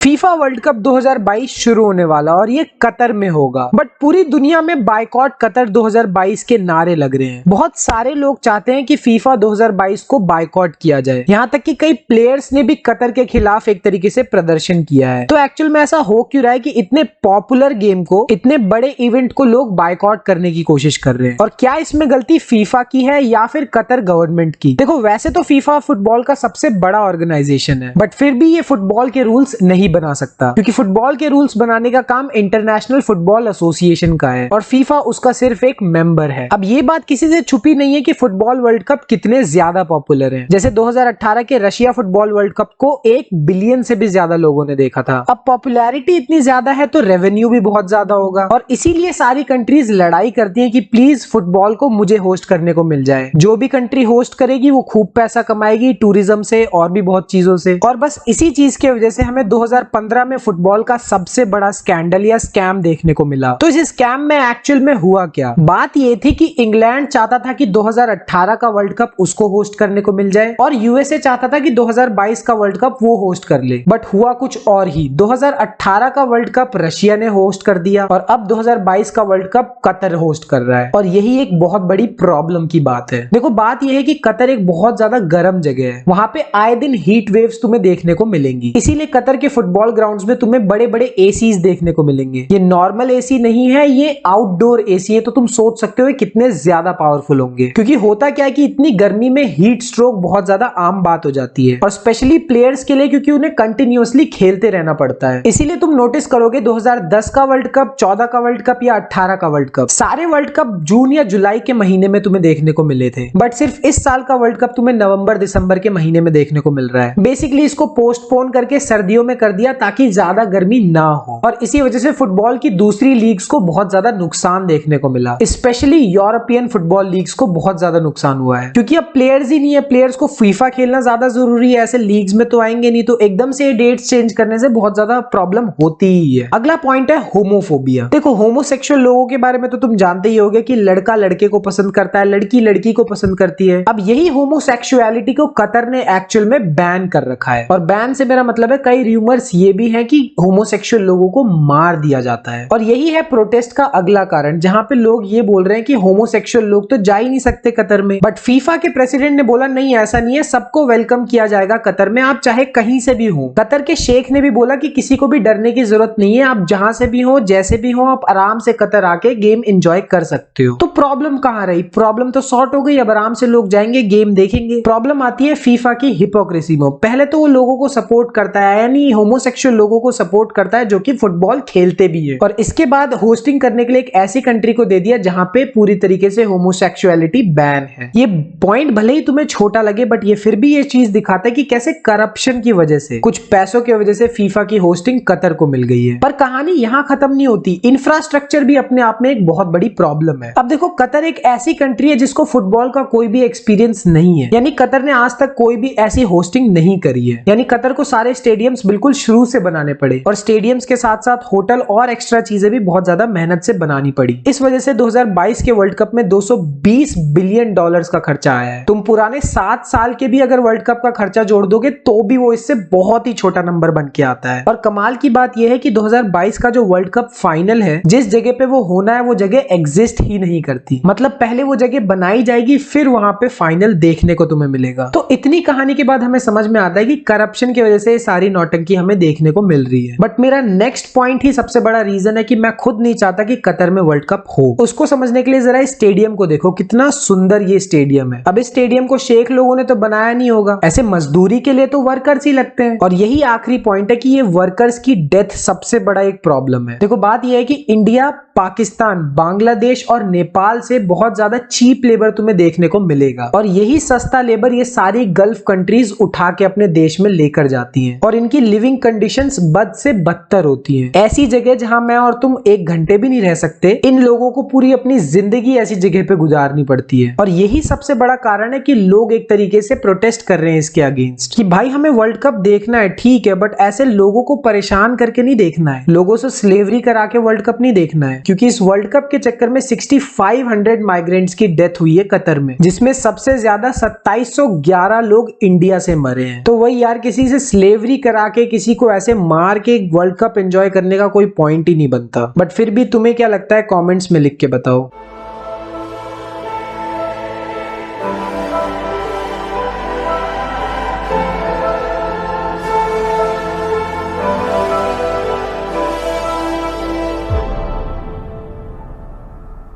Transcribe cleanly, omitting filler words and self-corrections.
FIFA world cup 2022 शुरू होने वाला और ये कतर में होगा, बट पूरी दुनिया में बायकॉट कतर 2022 के नारे लग रहे हैं। बहुत सारे लोग चाहते हैं कि फीफा 2022 को बायकॉट किया जाए। यहाँ तक कि कई प्लेयर्स ने भी कतर के खिलाफ एक तरीके से प्रदर्शन किया है। तो एक्चुअल में ऐसा हो क्यों रहा है कि इतने पॉपुलर गेम को, इतने बड़े इवेंट को लोग बायकॉट करने की कोशिश कर रहे हैं? और क्या इसमें गलती फीफा की है या फिर कतर गवर्नमेंट की? देखो, वैसे तो फीफा फुटबॉल का सबसे बड़ा ऑर्गेनाइजेशन है, बट फिर भी ये फुटबॉल के रूल्स नहीं बना सकता, क्योंकि फुटबॉल के रूल्स बनाने का काम इंटरनेशनल फुटबॉल एसोसिएशन का है और फीफा उसका सिर्फ एक मेंबर है। अब ये बात किसी से छुपी नहीं है कि फुटबॉल वर्ल्ड कप कितने ज्यादा पॉपुलर है। जैसे 2018 के रशिया फुटबॉल वर्ल्ड कप को 1 बिलियन से भी ज्यादा लोगों ने देखा था। अब पॉपुलैरिटी इतनी ज्यादा है तो रेवेन्यू भी बहुत ज्यादा होगा, और इसीलिए सारी कंट्रीज लड़ाई करती है कि प्लीज फुटबॉल को मुझे होस्ट करने को मिल जाए। जो भी कंट्री होस्ट करेगी वो खूब पैसा कमाएगी, टूरिज्म से और भी बहुत चीजों से। और बस इसी चीज की वजह से हमें 2015 में फुटबॉल का सबसे बड़ा स्कैंडल या स्कैम देखने को मिला। तो इस स्कैम में एक्चुअल में हुआ क्या? बात ये थी कि इंग्लैंड चाहता था कि 2018 का वर्ल्ड कप उसको होस्ट करने को मिल जाए, और यूएसए चाहता था कि 2022 का वर्ल्ड कप वो होस्ट कर ले। बट हुआ कुछ और ही। 2018 का वर्ल्ड कप रशिया ने होस्ट कर दिया और अब 2022 का वर्ल्ड कप कतर होस्ट कर रहा है, और यही एक बहुत बड़ी प्रॉब्लम की बात है। देखो, बात यह है कि कतर एक बहुत ज्यादा गर्म जगह है। वहां पे आए दिन हीट वेव्स तुम्हें देखने को मिलेंगी, इसीलिए कतर के फुटबॉल ग्राउंड्स में तुम्हें बड़े बड़े एसीज देखने को मिलेंगे। ये नॉर्मल एसी नहीं है, ये आउटडोर एसी है। तो तुम सोच सकते हो कितने ज्यादा पावरफुल होंगे, क्योंकि होता क्या है कि इतनी गर्मी में हीट स्ट्रोक बहुत ज्यादा आम बात हो जाती है, और स्पेशली प्लेयर्स के लिए, क्योंकि उन्हें कंटिन्यूअसली खेलते रहना पड़ता है। इसीलिए तुम नोटिस करोगे 2010 का वर्ल्ड कप, 14 का वर्ल्ड कप या 18 का वर्ल्ड कप, सारे वर्ल्ड कप जून या जुलाई के महीने में तुम्हें देखने को मिले थे। बट सिर्फ इस साल का वर्ल्ड कप तुम्हें नवंबर दिसंबर के महीने में देखने को मिल रहा है। बेसिकली इसको पोस्टपोन करके सर्दियों में कर दिया ताकि ज्यादा गर्मी ना हो, और इसी वजह से फुटबॉल की दूसरी लीग्स को बहुत ज्यादा नुकसान देखने को मिला। स्पेशली यूरोपियन फुटबॉल लीग्स को बहुत ज्यादा नुकसान हुआ है, क्योंकि अब प्लेयर्स ही नहीं है। प्लेयर्स को फीफा खेलना ज्यादा जरूरी है, ऐसे लीग्स में तो आएंगे नहीं, तो एकदम से डेट्स चेंज करने से बहुत ज्यादा प्रॉब्लम होती ही है। अगला पॉइंट है होमोफोबिया। देखो, होमोसेक्सुअल लोगों के बारे में तो तुम जानते ही होगे कि लड़का लड़के को पसंद करता है, लड़की लड़की को पसंद करती है। अब यही होमोसेक्सुअलिटी को कतर ने एक्चुअल में बैन कर रखा है, और बैन से मेरा मतलब है कई रूमर्स ये भी है कि होमोसेक्सुअल लोगों को मार दिया जाता है। और यही है प्रोटेस्ट का अगला कारण, जहां पे लोग ये बोल रहे हैं कि होमोसेक्सुअल लोग तो जा ही नहीं सकते कतर में। बट फीफा के प्रेसिडेंट ने बोला नहीं, ऐसा नहीं है, सबको वेलकम किया जाएगा कतर में, आप चाहे कहीं से भी हो। कतर के शेख ने भी बोला कि किसी को भी डरने की जरूरत नहीं है, आप जहां से भी हो, जैसे भी हो, आप आराम से कतर आके गेम एंजॉय कर सकते हो। तो प्रॉब्लम कहां रही? प्रॉब्लम तो सॉर्ट हो गई, अब आराम से लोग जाएंगे, गेम देखेंगे। प्रॉब्लम आती है फीफा की हिपोक्रेसी में। पहले तो वो लोगों को सपोर्ट करता है, यानी होमोसेक्सुअल लोगों को सपोर्ट करता है जो कि फुटबॉल खेलते भी है, और इसके बाद होस्टिंग करने के लिए एक ऐसी कंट्री को दे दिया जहां पे पूरी तरीके से होमोसेक्सुअलिटी बैन है। ये पॉइंट भले ही तुम्हें छोटा लगे, बट ये फिर भी ये चीज दिखाता है कि कैसे करप्शन की वजह से, कुछ पैसों की वजह से फीफा की होस्टिंग कतर को मिल गई है। पर कहानी यहां खत्म नहीं होती। इंफ्रास्ट्रक्चर भी अपने आप में एक बहुत बड़ी प्रॉब्लम है। अब देखो, कतर एक ऐसी कंट्री है जिसको फुटबॉल का कोई भी एक्सपीरियंस नहीं है, यानी कतर ने आज तक कोई भी ऐसी होस्टिंग नहीं करी है। यानी कतर को सारे स्टेडियम्स बिल्कुल शुरू से बनाने पड़े, और स्टेडियम्स के साथ साथ होटल और एक्स्ट्रा चीजें भी बहुत ज्यादा मेहनत से बनानी पड़ी। इस वजह से 2022 के वर्ल्ड कप में 220 बिलियन डॉलर्स का खर्चा आया है। तुम पुराने 7 साल के भी अगर वर्ल्ड कप का खर्चा जोड़ दोगे तो भी वो इससे बहुत ही छोटा नंबर बन के आता है। और कमाल की बात यह है कि 2022 का जो वर्ल्ड कप फाइनल है, जिस जगह पे वो होना है वो जगह एग्जिस्ट ही नहीं करती। मतलब पहले वो जगह बनाई जाएगी, फिर वहां पे फाइनल देखने को तुम्हें मिलेगा। तो इतनी कहानी के बाद हमें समझ में आता है कि करप्शन की वजह से सारी नौटंकी हमें देखने को मिल रही है। बट मेरा नेक्स्ट पॉइंट ही सबसे बड़ा रीजन है कि मैं खुद नहीं चाहता कि कतर में वर्ल्ड कप हो। उसको समझने के लिए जरा इस स्टेडियम को देखो, कितना सुंदर ये स्टेडियम है। अब इस स्टेडियम को शेख लोगों ने तो बनाया नहीं होगा, ऐसे मजदूरी के लिए तो वर्कर्स ही लगते हैं। और यही आखिरी पॉइंट है कि ये वर्कर्स की डेथ सबसे बड़ा एक प्रॉब्लम है। देखो, बात यह है कि इंडिया, पाकिस्तान, बांग्लादेश और नेपाल से बहुत ज्यादा चीप लेबर तुम्हें देखने को मिलेगा, और यही सस्ता लेबर ये सारी गल्फ कंट्रीज उठा के अपने देश में लेकर जाती हैं, और इनकी लिविंग कंडीशंस बद से बदतर होती हैं। ऐसी जगह जहां मैं और तुम 1 घंटे भी नहीं रह सकते, इन लोगों को पूरी अपनी जिंदगी ऐसी जगह पे गुजारनी पड़ती है। और यही सबसे बड़ा कारण है कि लोग एक तरीके से प्रोटेस्ट कर रहे हैं इसके अगेंस्ट, कि भाई हमें वर्ल्ड कप देखना है, ठीक है, बट ऐसे लोगों को परेशान करके नहीं देखना है, लोगों से स्लेवरी करा के वर्ल्ड कप नहीं देखना है। क्योंकि इस वर्ल्ड कप के चक्कर में 6500 माइग्रेंट्स की डेथ हुई है कतर में, जिसमें सबसे ज्यादा 2711 लोग इंडिया से मरे हैं। तो वही यार, किसी से स्लेवरी करा के, किसी किसी को ऐसे मार के एक वर्ल्ड कप एंजॉय करने का कोई पॉइंट ही नहीं बनता। बट फिर भी तुम्हें क्या लगता है, कमेंट्स में लिख के बताओ।